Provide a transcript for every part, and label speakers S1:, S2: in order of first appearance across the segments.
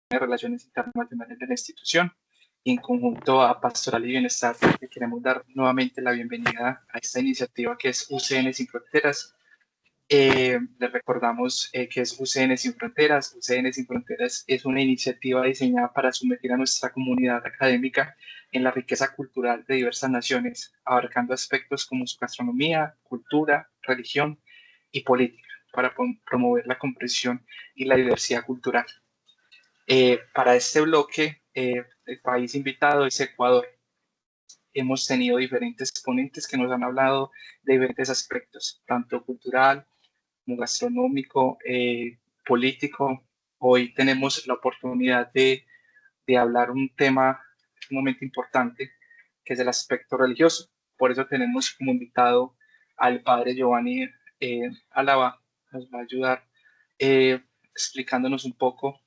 S1: de Relaciones Internacionales de la institución. Y en conjunto a Pastoral y Bienestar, le queremos dar nuevamente la bienvenida a esta iniciativa que es UCN Sin Fronteras. Les recordamos que es UCN Sin Fronteras. UCN Sin Fronteras es una iniciativa diseñada para sumergir a nuestra comunidad académica en la riqueza cultural de diversas naciones, abarcando aspectos como su gastronomía, cultura, religión y política, para promover la comprensión y la diversidad cultural. Para este bloque, el país invitado es Ecuador. Hemos tenido diferentes ponentes que nos han hablado de diferentes aspectos, tanto cultural como gastronómico, político. Hoy tenemos la oportunidad de hablar un tema sumamente importante, que es el aspecto religioso. Por eso tenemos como invitado al padre Giovanni Álava, nos va a ayudar explicándonos un poco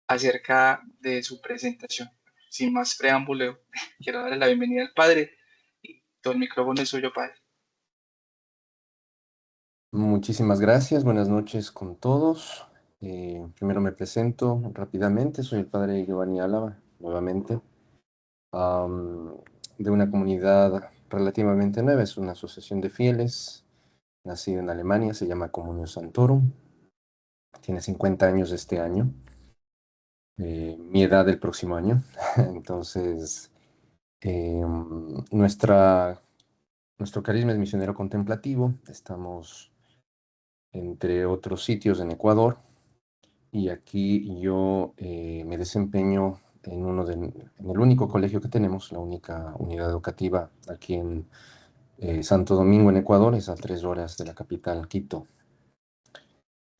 S1: acerca de su presentación. Sin más preámbulo, quiero darle la bienvenida al padre y todo el micrófono es suyo, padre.
S2: Muchísimas gracias, buenas noches con todos. Primero me presento rápidamente, soy el padre Giovanni Álava, nuevamente, am, de una comunidad relativamente nueva, es una asociación de fieles, nacida en Alemania, se llama Communio Sanctorum, tiene 50 años este año, mi edad el próximo año. Entonces, nuestro carisma es misionero contemplativo, estamos entre otros sitios en Ecuador. Y aquí yo me desempeño en el único colegio que tenemos, la única unidad educativa aquí en Santo Domingo, en Ecuador, es a 3 horas de la capital, Quito.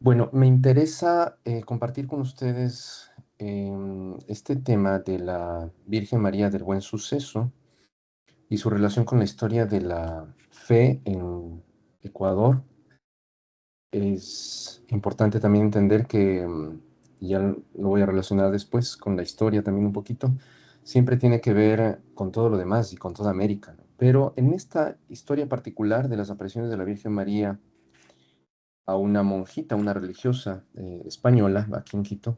S2: Bueno, me interesa compartir con ustedes este tema de la Virgen María del Buen Suceso y su relación con la historia de la fe en Ecuador. Es importante también entender que, ya lo voy a relacionar después con la historia también un poquito, siempre tiene que ver con todo lo demás y con toda América, ¿no? Pero en esta historia particular de las apariciones de la Virgen María a una monjita, una religiosa española aquí en Quito,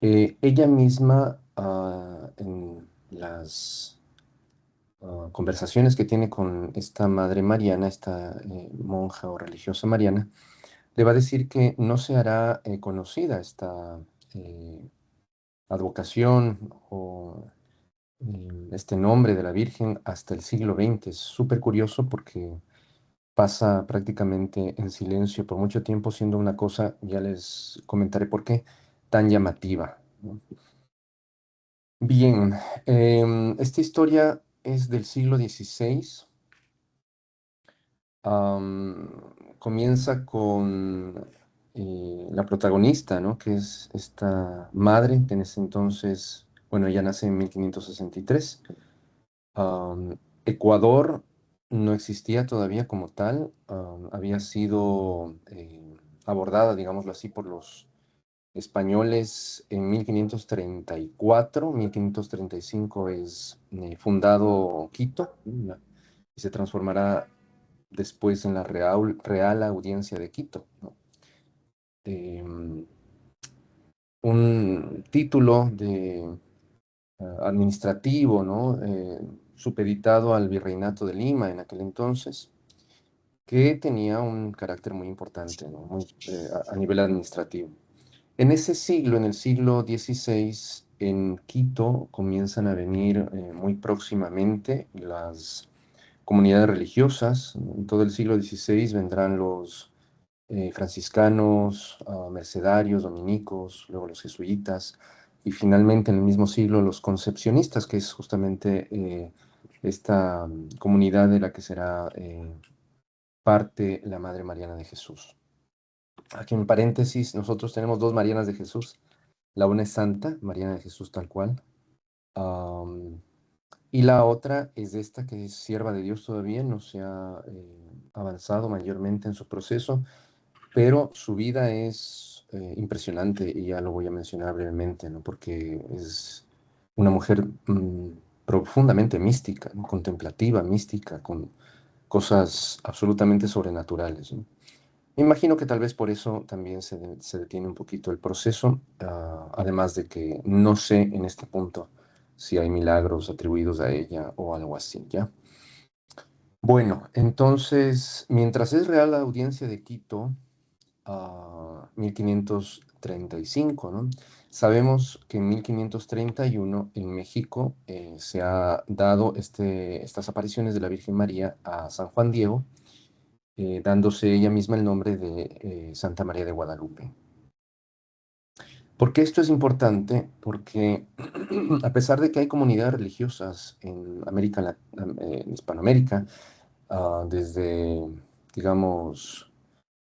S2: ella misma en las conversaciones que tiene con esta madre mariana, esta monja o religiosa mariana, le va a decir que no se hará conocida esta eh, advocación o este nombre de la Virgen hasta el siglo XX. Es súper curioso porque pasa prácticamente en silencio por mucho tiempo, siendo una cosa, ya les comentaré por qué, tan llamativa, ¿no? Bien, esta historia es del siglo XVI. Comienza con la protagonista, ¿no? Que es esta madre, que en ese entonces, bueno, ella nace en 1563. Ecuador no existía todavía como tal, había sido abordada, digámoslo así, por los españoles en 1534. 1535 es fundado Quito, ¿no? Y se transformará después en la Real Audiencia de Quito, ¿no? Em, un título de administrativo, ¿no? Supeditado al Virreinato de Lima en aquel entonces, que tenía un carácter muy importante, ¿no? A nivel administrativo. En ese siglo, en el siglo XVI, en Quito comienzan a venir muy próximamente las comunidades religiosas. En todo el siglo XVI vendrán los franciscanos, mercedarios, dominicos, luego los jesuitas, y finalmente en el mismo siglo los concepcionistas, que es justamente esta comunidad de la que será parte la Madre Mariana de Jesús. Aquí en paréntesis, nosotros tenemos dos Marianas de Jesús. La una es Santa, Mariana de Jesús tal cual, am, y la otra es esta que es sierva de Dios todavía, no se ha avanzado mayormente en su proceso, pero su vida es impresionante y ya lo voy a mencionar brevemente, ¿no? Porque es una mujer profundamente mística, ¿no? Contemplativa, mística, con cosas absolutamente sobrenaturales, ¿no? Me imagino que tal vez por eso también se detiene un poquito el proceso, además de que no sé en este punto si hay milagros atribuidos a ella o algo así, ¿ya? Bueno, entonces, mientras es real la audiencia de Quito, 1535, ¿no? Sabemos que en 1531 en México se ha dado estas apariciones de la Virgen María a San Juan Diego, dándose ella misma el nombre de Santa María de Guadalupe. ¿Por qué esto es importante? Porque a pesar de que hay comunidades religiosas en en Hispanoamérica, desde, digamos,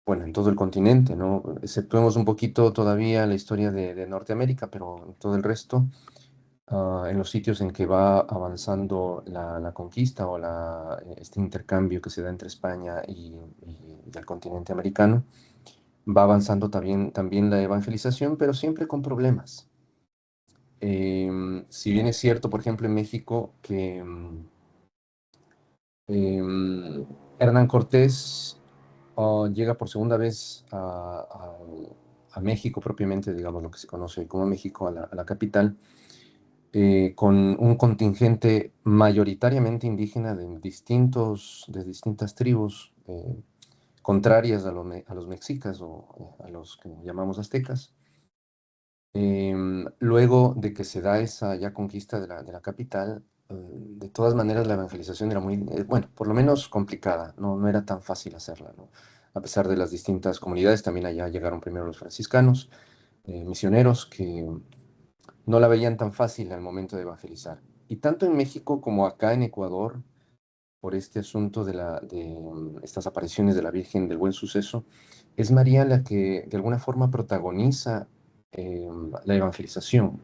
S2: bueno, en todo el continente, ¿no? Exceptuemos un poquito todavía la historia de Norteamérica, pero en todo el resto, en los sitios en que va avanzando la conquista o este intercambio que se da entre España y el continente americano, va avanzando también la evangelización, pero siempre con problemas. Si bien es cierto, por ejemplo, en México, que Hernán Cortés llega por segunda vez a México propiamente, digamos lo que se conoce como México, a la capital, con un contingente mayoritariamente indígena de distintas tribus contrarias a los mexicas o a los que llamamos aztecas. Luego de que se da esa ya conquista de la capital, de todas maneras la evangelización era muy, bueno, por lo menos complicada, no era tan fácil hacerla, ¿no? A pesar de las distintas comunidades, también allá llegaron primero los franciscanos, misioneros, que no la veían tan fácil al momento de evangelizar. Y tanto en México como acá en Ecuador, por este asunto de estas apariciones de la Virgen del Buen Suceso, es María la que de alguna forma protagoniza la evangelización.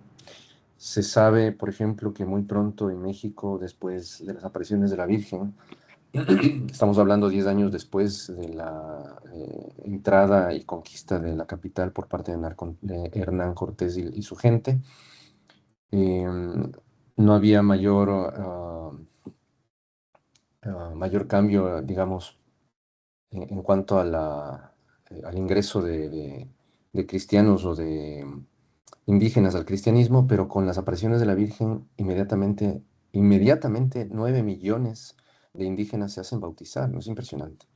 S2: Se sabe, por ejemplo, que muy pronto en México, después de las apariciones de la Virgen, estamos hablando 10 años después de la entrada y conquista de la capital por parte de Hernán Cortés y su gente, no había mayor cambio, digamos, en cuanto a al ingreso de cristianos o de indígenas al cristianismo, pero con las apariciones de la Virgen, inmediatamente 9 millones de indígenas se hacen bautizar, ¿no? Es impresionante.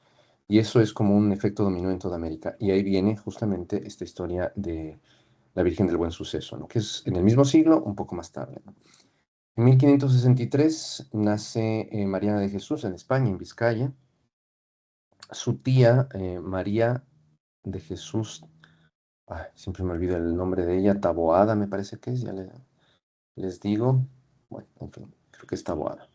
S2: Y eso es como un efecto dominó en toda América. Y ahí viene justamente esta historia de la Virgen del Buen Suceso, ¿no? Que es en el mismo siglo, un poco más tarde, ¿no? En 1563 nace Mariana de Jesús en España, en Vizcaya. Su tía, María de Jesús, ay, siempre me olvido el nombre de ella, Taboada me parece que es, les digo, bueno, en fin, creo que es Taboada.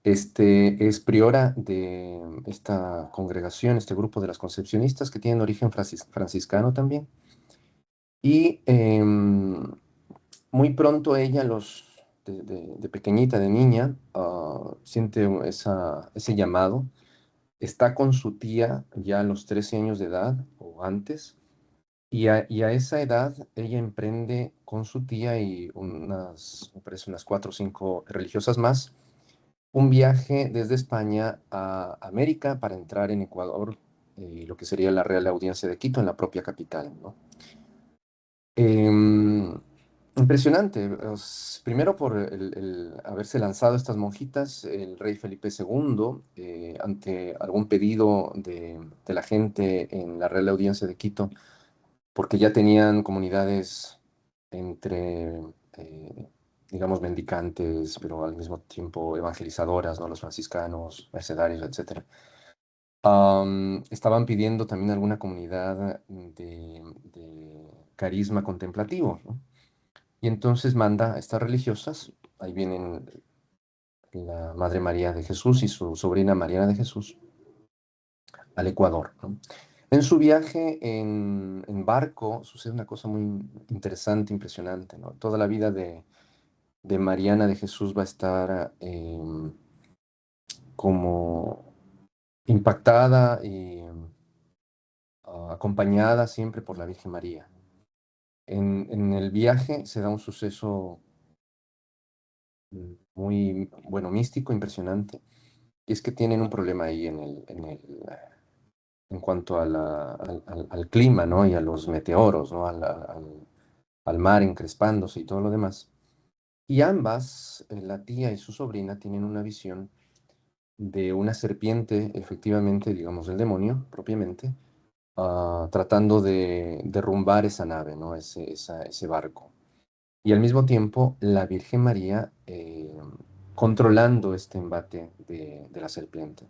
S2: Es priora de esta congregación, este grupo de las concepcionistas que tienen origen franciscano también. Y muy pronto ella, de pequeñita, de niña, siente ese llamado. Está con su tía ya a los 13 años de edad o antes. Y a esa edad ella emprende con su tía y me parece unas 4 o 5 religiosas más, un viaje desde España a América para entrar en Ecuador, lo que sería la Real Audiencia de Quito, en la propia capital, ¿no? Em, Impresionante. Primero por el haberse lanzado estas monjitas, el rey Felipe II, ante algún pedido de la gente en la Real Audiencia de Quito, porque ya tenían comunidades entre, digamos, mendicantes, pero al mismo tiempo evangelizadoras, ¿no? Los franciscanos, mercedarios, etcétera. Estaban pidiendo también alguna comunidad de carisma contemplativo, ¿no? Y entonces manda a estas religiosas, ahí vienen la Madre María de Jesús y su sobrina Mariana de Jesús, al Ecuador, ¿no? En su viaje en barco sucede una cosa muy interesante, impresionante, ¿no? Toda la vida de Mariana de Jesús va a estar como impactada y acompañada siempre por la Virgen María. En el viaje se da un suceso muy, bueno, místico, impresionante, y es que tienen un problema ahí en cuanto a al clima, ¿no? Y a los meteoros, ¿no? Al mar encrespándose y todo lo demás. Y ambas, la tía y su sobrina, tienen una visión de una serpiente, efectivamente, digamos, el demonio propiamente, tratando de derrumbar esa nave, ¿no? Ese barco. Y al mismo tiempo, la Virgen María controlando este embate de la serpiente.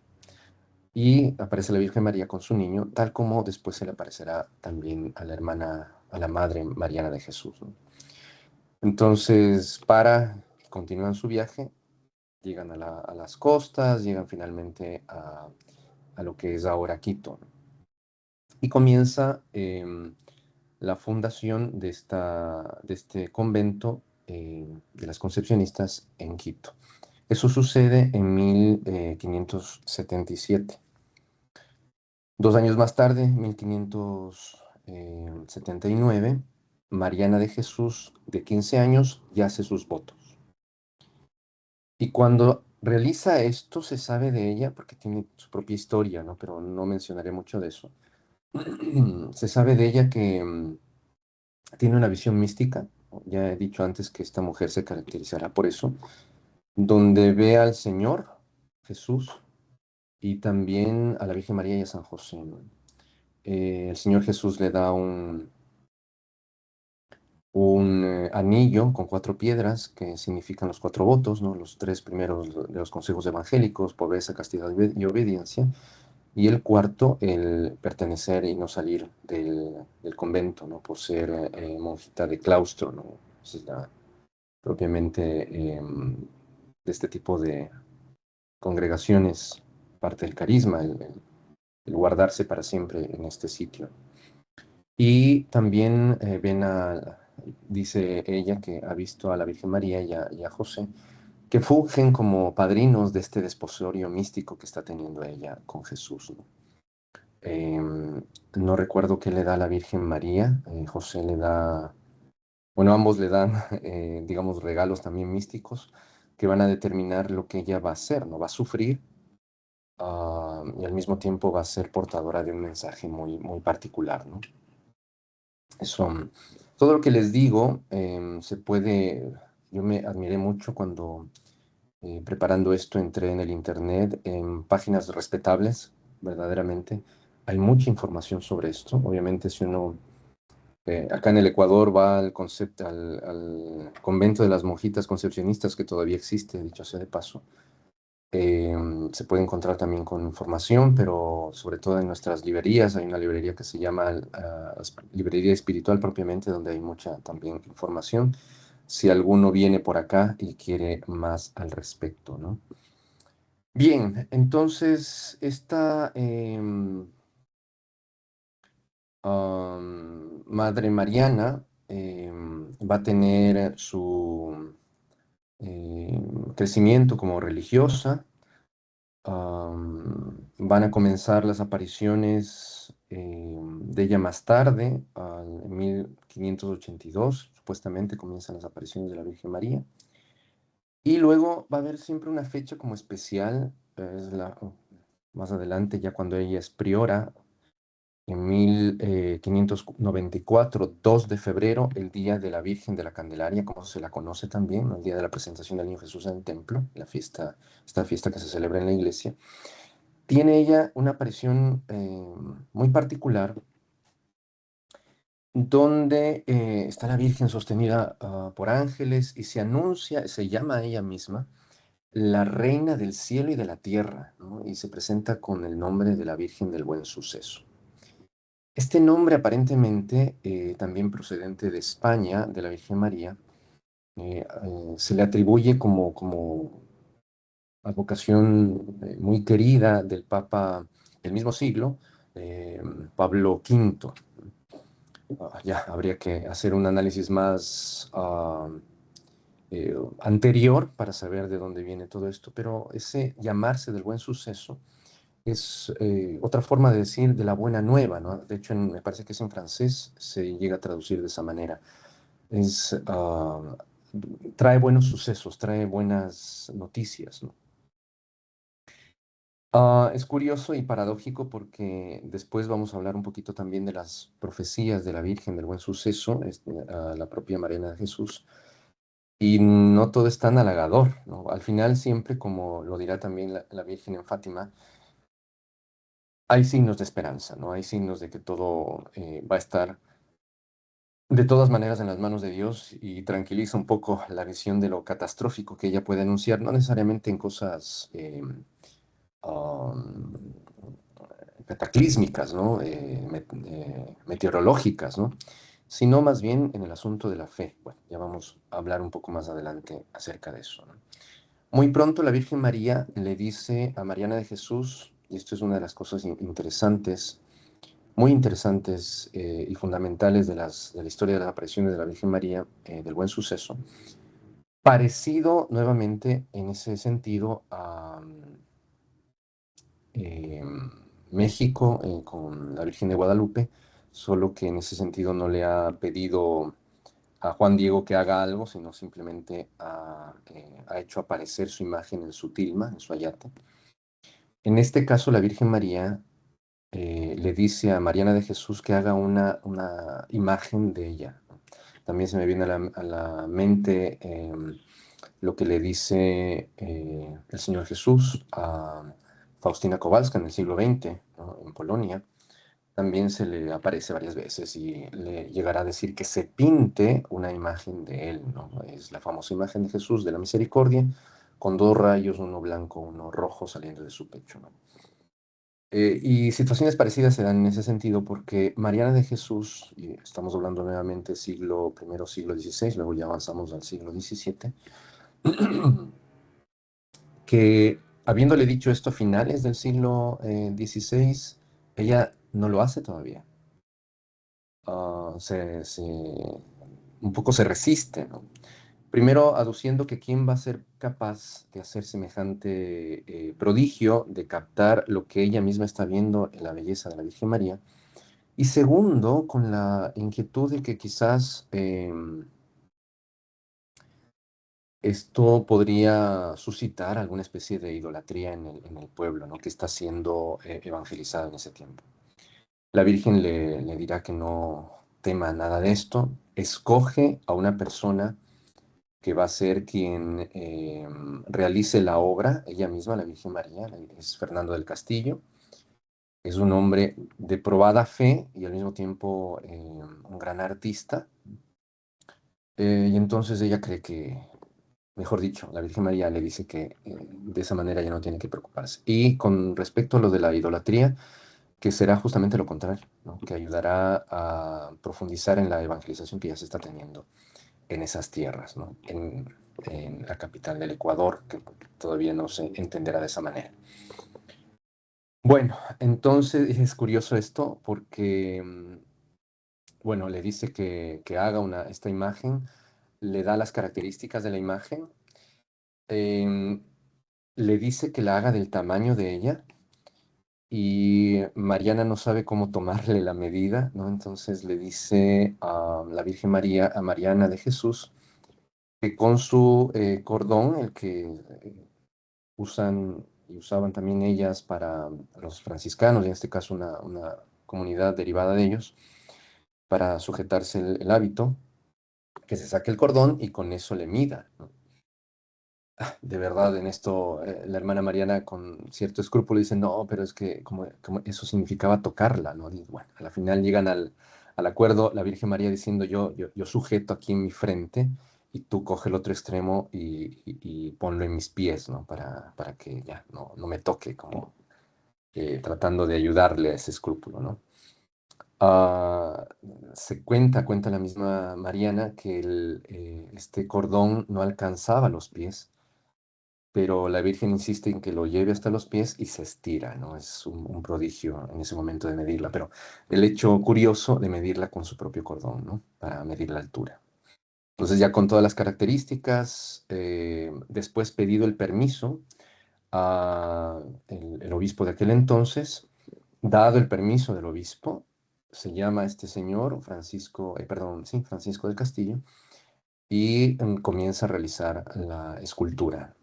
S2: Y aparece la Virgen María con su niño, tal como después se le aparecerá también a la hermana, a la madre Mariana de Jesús, ¿no? Entonces, continúan su viaje, llegan a las costas, llegan finalmente a lo que es ahora Quito, ¿no? Y comienza la fundación de este convento de las Concepcionistas en Quito. Eso sucede en 1577. 2 años más tarde, 1579, Mariana de Jesús, de 15 años, ya hace sus votos. Y cuando realiza esto, se sabe de ella, porque tiene su propia historia, ¿no? Pero no mencionaré mucho de eso. Se sabe de ella que tiene una visión mística. Ya he dicho antes que esta mujer se caracterizará por eso, donde ve al Señor Jesús y también a la Virgen María y a San José, ¿no? El Señor Jesús le da un anillo con 4 piedras que significan los 4 votos, ¿no? Los 3 primeros de los consejos evangélicos: pobreza, castidad y obediencia. Y el cuarto, el pertenecer y no salir del convento, ¿no? Por ser monjita de claustro, ¿no? Esa es propiamente de este tipo de congregaciones, parte del carisma, el guardarse para siempre en este sitio. Y también dice ella que ha visto a la Virgen María y a José, que fungen como padrinos de este desposorio místico que está teniendo ella con Jesús, ¿no? No recuerdo qué le da a la Virgen María. José le da, bueno, ambos le dan, digamos, regalos también místicos que van a determinar lo que ella va a hacer, ¿no? Va a sufrir, y al mismo tiempo va a ser portadora de un mensaje muy, muy particular, ¿no? Eso, todo lo que les digo, yo me admiré mucho cuando preparando esto entré en el internet, en páginas respetables, verdaderamente. Hay mucha información sobre esto. Obviamente, si uno acá en el Ecuador va al convento de las monjitas concepcionistas, que todavía existe, dicho sea de paso, eh, se puede encontrar también con información, pero sobre todo en nuestras librerías. Hay una librería que se llama Librería Espiritual propiamente, donde hay mucha también información, si alguno viene por acá y quiere más al respecto, ¿no? Bien, entonces esta Madre Mariana va a tener su crecimiento como religiosa. Van a comenzar las apariciones de ella más tarde, en 1582, supuestamente comienzan las apariciones de la Virgen María. Y luego va a haber siempre una fecha como especial, más adelante, ya cuando ella es priora, en 1594, 2 de febrero, el Día de la Virgen de la Candelaria, como se la conoce también, ¿no? El día de la presentación del Niño Jesús en el templo, esta fiesta que se celebra en la iglesia. Tiene ella una aparición muy particular, donde está la Virgen sostenida por ángeles y se llama a ella misma la Reina del Cielo y de la Tierra, ¿no? Y se presenta con el nombre de la Virgen del Buen Suceso. Este nombre, aparentemente también procedente de España, de la Virgen María, se le atribuye como advocación muy querida del Papa del mismo siglo, eh, Pablo V. Ya habría que hacer un análisis más anterior para saber de dónde viene todo esto, pero ese llamarse del Buen Suceso es otra forma de decir de la buena nueva, ¿no? De hecho, me parece que es en francés, se llega a traducir de esa manera. Es, trae buenos sucesos, trae buenas noticias, ¿no? Es curioso y paradójico porque después vamos a hablar un poquito también de las profecías de la Virgen del Buen Suceso, a la propia Mariana de Jesús, y no todo es tan halagador, ¿no? Al final siempre, como lo dirá también la Virgen en Fátima, hay signos de esperanza, ¿no? Hay signos de que todo va a estar de todas maneras en las manos de Dios y tranquiliza un poco la visión de lo catastrófico que ella puede anunciar, no necesariamente en cosas um, cataclísmicas, ¿no? Meteorológicas, ¿no? Sino más bien en el asunto de la fe. Bueno, ya vamos a hablar un poco más adelante acerca de eso, ¿no? Muy pronto la Virgen María le dice a Mariana de Jesús, y esto es una de las cosas interesantes, muy interesantes y fundamentales de la historia de las apariciones de la Virgen María, del Buen Suceso, parecido nuevamente en ese sentido a eh, México con la Virgen de Guadalupe, solo que en ese sentido no le ha pedido a Juan Diego que haga algo, sino simplemente ha hecho aparecer su imagen en su tilma, en su ayate. En este caso, la Virgen María le dice a Mariana de Jesús que haga una imagen de ella. También se me viene a la mente lo que le dice el Señor Jesús a Faustina Kowalska en el siglo XX, ¿no? En Polonia. También se le aparece varias veces y le llegará a decir que se pinte una imagen de él, ¿no? Es la famosa imagen de Jesús de la Misericordia, con dos rayos, uno blanco, uno rojo, saliendo de su pecho, ¿no? Y situaciones parecidas se dan en ese sentido porque Mariana de Jesús, y estamos hablando nuevamente siglo primero, siglo XVI, luego ya avanzamos al siglo XVII, que habiéndole dicho esto a finales del siglo XVI, ella no lo hace todavía. Ah, un poco se resiste, ¿no? Primero aduciendo que quién va a ser capaz de hacer semejante prodigio, de captar lo que ella misma está viendo en la belleza de la Virgen María. Y segundo, con la inquietud de que quizás esto podría suscitar alguna especie de idolatría en el pueblo, ¿no? Que está siendo evangelizado en ese tiempo. La Virgen le dirá que no tema nada de esto, escoge a una persona que va a ser quien realice la obra, ella misma, la Virgen María, es Fernando del Castillo. Es un hombre de probada fe y al mismo tiempo un gran artista. Y entonces ella cree que, mejor dicho, la Virgen María le dice que de esa manera ya no tiene que preocuparse. Y con respecto a lo de la idolatría, que será justamente lo contrario, ¿no? Que ayudará a profundizar en la evangelización que ya se está teniendo en esas tierras, ¿no? En la capital del Ecuador, que todavía no se entenderá de esa manera. Bueno, entonces es curioso esto porque, bueno, le dice que haga esta imagen, le da las características de la imagen, em, le dice que la haga del tamaño de ella y Mariana no sabe cómo tomarle la medida, ¿no? Entonces le dice a la Virgen María, a Mariana de Jesús, que con su cordón, el que usan y usaban también ellas para los franciscanos, y en este caso una comunidad derivada de ellos, para sujetarse el hábito, que se saque el cordón y con eso le mida, ¿no? De verdad, en esto la hermana Mariana con cierto escrúpulo dice, no, pero es que como eso significaba tocarla, ¿no? Y bueno, a la final llegan al acuerdo, la Virgen María diciendo, yo sujeto aquí en mi frente y tú coge el otro extremo y ponlo en mis pies, ¿no? Para que ya no me toque, como tratando de ayudarle a ese escrúpulo, ¿no? Ah, cuenta la misma Mariana que este cordón no alcanzaba los pies, pero la Virgen insiste en que lo lleve hasta los pies y se estira, ¿no? Es un prodigio en ese momento de medirla, pero el hecho curioso de medirla con su propio cordón, ¿no? Para medir la altura. Entonces ya con todas las características, después pedido el permiso a el obispo de aquel entonces, dado el permiso del obispo, se llama este señor Francisco, perdón, sí, Francisco del Castillo, y comienza a realizar la escultura,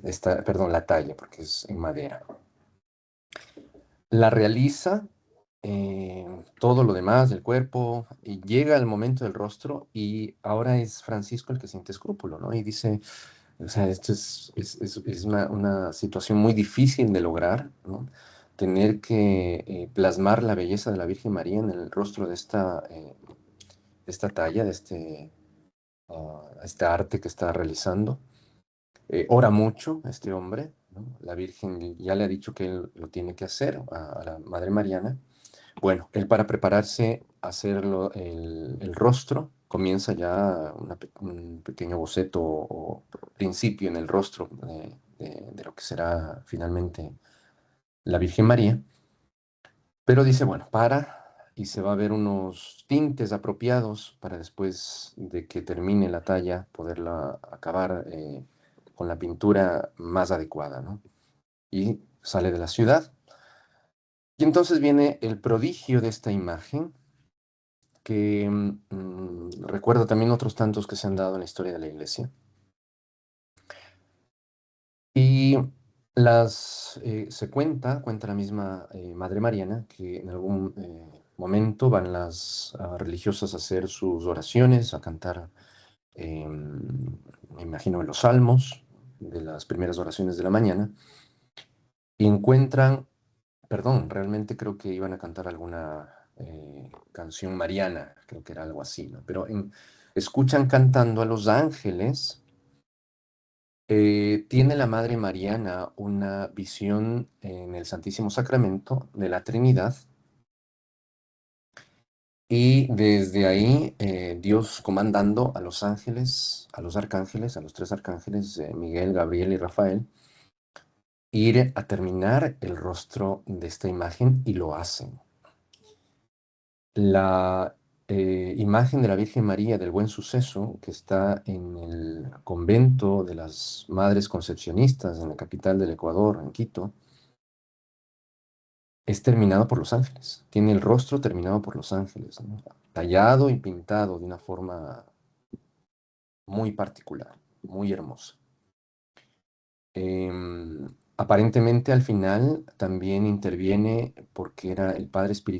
S2: perdón, la talla, porque es en madera. La realiza todo lo demás del cuerpo y llega el momento del rostro y ahora es Francisco el que siente escrúpulo, ¿no? Y dice, o sea, esto es una situación muy difícil de lograr, ¿no? Tener que plasmar la belleza de la Virgen María en el rostro de esta talla, este arte que está realizando. Ora mucho este hombre, ¿no? La Virgen ya le ha dicho que él lo tiene que hacer a la Madre Mariana. Bueno, él para prepararse a hacerlo el rostro, comienza ya un pequeño boceto o principio en el rostro de lo que será finalmente la Virgen María, pero dice, bueno, para y se va a ver unos tintes apropiados para después de que termine la talla poderla acabar con la pintura más adecuada, ¿no? Y sale de la ciudad. Y entonces viene el prodigio de esta imagen que recuerdo también otros tantos que se han dado en la historia de la iglesia. Y se cuenta la misma Madre Mariana, que en algún momento van las religiosas a hacer sus oraciones, a cantar, me imagino, los salmos de las primeras oraciones de la mañana, y encuentran, perdón, realmente creo que iban a cantar alguna canción mariana, creo que era algo así, ¿no? Pero escuchan cantando a los ángeles. Tiene la Madre Mariana una visión en el Santísimo Sacramento de la Trinidad y desde ahí Dios comandando a los ángeles, a los arcángeles, a los tres arcángeles, Miguel, Gabriel y Rafael, ir a terminar el rostro de esta imagen y lo hacen. La imagen de la Virgen María del Buen Suceso, que está en el convento de las Madres Concepcionistas en la capital del Ecuador, en Quito, es terminado por los ángeles. Tiene el rostro terminado por los ángeles, ¿no? Tallado y pintado de una forma muy particular, muy hermosa. Aparentemente al final también interviene porque era el Padre Espiritual